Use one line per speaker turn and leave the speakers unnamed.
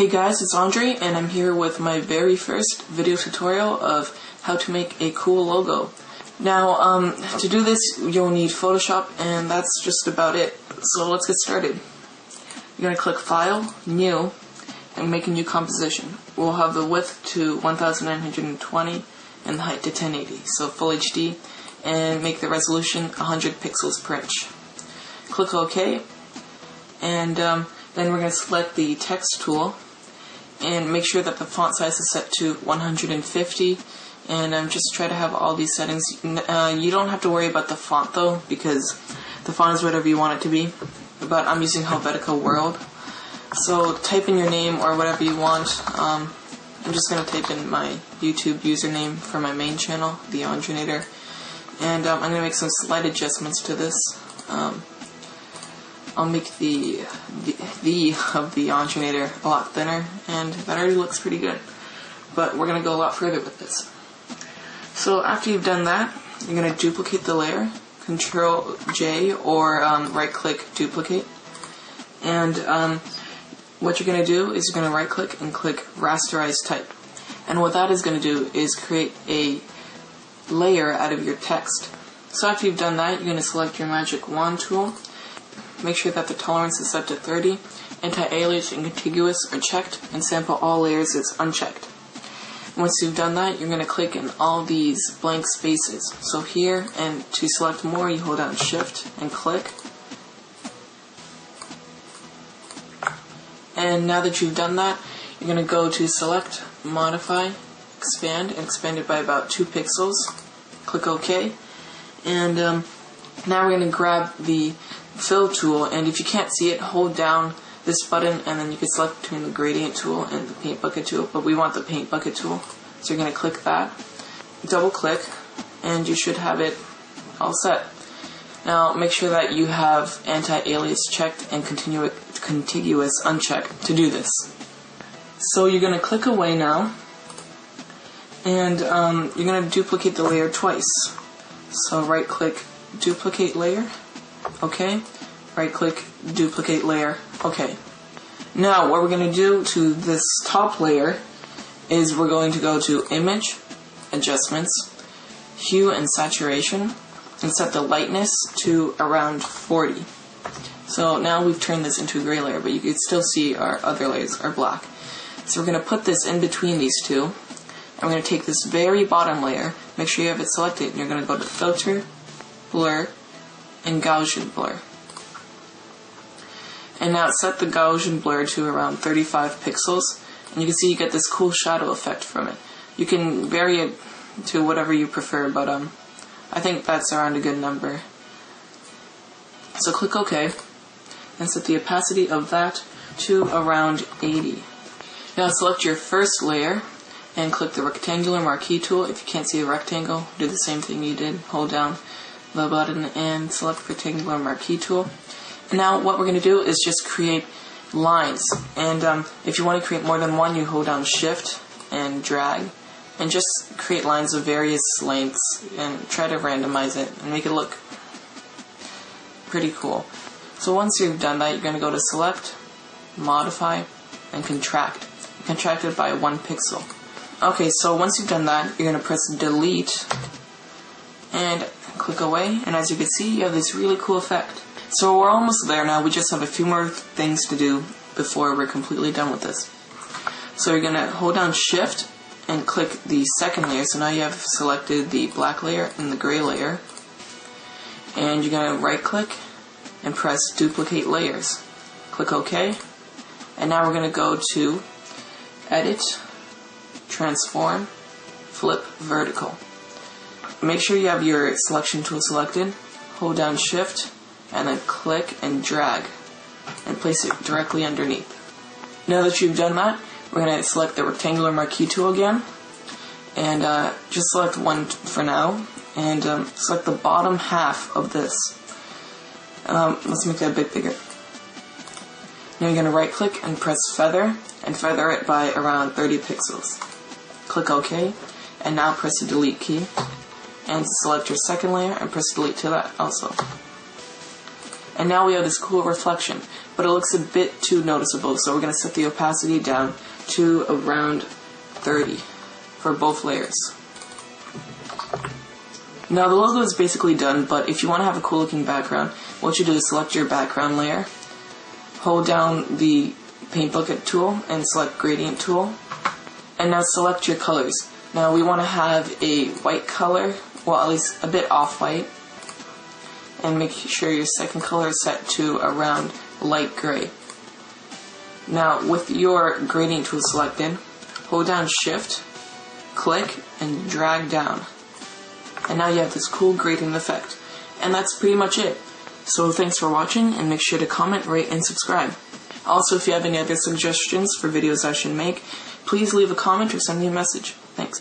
Hey guys, it's Andre, and I'm here with my very first video tutorial of how to make a cool logo. Now, to do this, you'll need Photoshop, and that's just about it. So let's get started. You're going to click File, New, and make a new composition. We'll have the width to 1920 and the height to 1080, so Full HD, and make the resolution 100 pixels per inch. Click OK, and then we're going to select the text tool and make sure that the font size is set to 150, and just try to have all these settings. You don't have to worry about the font though, because the font is whatever you want it to be, but I'm using Helvetica World. So type in your name or whatever you want. I'm just going to type in my YouTube username for my main channel, The Andrenator, and I'm going to make some slight adjustments to this. I'll make the of the Andrenator a lot thinner, and that already looks pretty good. But we're going to go a lot further with this. So after you've done that, you're going to duplicate the layer, Control J, or right click duplicate. And what you're going to do is you're going to right click and click rasterize type. And what that is going to do is create a layer out of your text. So after you've done that, you're going to select your magic wand tool. Make sure that the tolerance is set to 30, anti-alias and contiguous are checked, and sample all layers is unchecked. Once you've done that, you're going to click in all these blank spaces. So here, and to select more, you hold down Shift and click. And now that you've done that, you're going to go to Select, Modify, Expand, and expand it by about 2 pixels. Click OK. And now we're going to grab the Fill tool, and if you can't see it, hold down this button, and then you can select between the Gradient tool and the Paint Bucket tool, but we want the Paint Bucket tool. So you're going to click that, double click, and you should have it all set. Now make sure that you have anti-alias checked and contiguous unchecked to do this. So you're going to click away now, and you're going to duplicate the layer twice. So right click, duplicate layer, OK, right click, duplicate layer, OK. Now what we're going to do to this top layer is we're going to go to Image, Adjustments, Hue and Saturation, and set the lightness to around 40. So now we've turned this into a gray layer, but you can still see our other layers are black. So we're going to put this in between these two, and we're going to take this very bottom layer, make sure you have it selected, and you're going to go to Filter, Blur, and Gaussian Blur. And now set the Gaussian Blur to around 35 pixels, and you can see you get this cool shadow effect from it. You can vary it to whatever you prefer, but I think that's around a good number. So click OK, and set the opacity of that to around 80. Now select your first layer, and click the rectangular marquee tool. If you can't see a rectangle, do the same thing you did. Hold down the button and select rectangular marquee tool. And now what we're going to do is just create lines. And if you want to create more than one, you hold down Shift and drag, and just create lines of various lengths and try to randomize it and make it look pretty cool. So once you've done that, you're going to go to Select, Modify, and Contract. Contract it by 1 pixel. Okay, so once you've done that, you're going to press Delete and click away, and as you can see, you have this really cool effect. So we're almost there now. We just have a few more things to do before we're completely done with this. So you're going to hold down Shift and click the second layer. So now you have selected the black layer and the gray layer. And you're going to right click and press Duplicate Layers. Click OK. And now we're going to go to Edit, Transform, Flip Vertical. Make sure you have your selection tool selected. Hold down Shift and then click and drag and place it directly underneath. Now that you've done that, we're going to select the rectangular marquee tool again, and just select one for now, and select the bottom half of this. Let's make that a bit bigger. Now you're going to right click and press Feather, and feather it by around 30 pixels. Click OK, and now press the Delete key, and select your second layer and press Delete to that also. And now we have this cool reflection, but it looks a bit too noticeable, so we're going to set the opacity down to around 30 for both layers. Now the logo is basically done, but if you want to have a cool looking background, what you do is select your background layer, hold down the paint bucket tool and select gradient tool, and now select your colors. Now we want to have a white color, well at least a bit off-white, and make sure your second color is set to around light gray. Now with your gradient tool selected, hold down shift, click, and drag down. And now you have this cool gradient effect. And that's pretty much it. So thanks for watching, and make sure to comment, rate, and subscribe. Also, if you have any other suggestions for videos I should make, please leave a comment or send me a message. Thanks.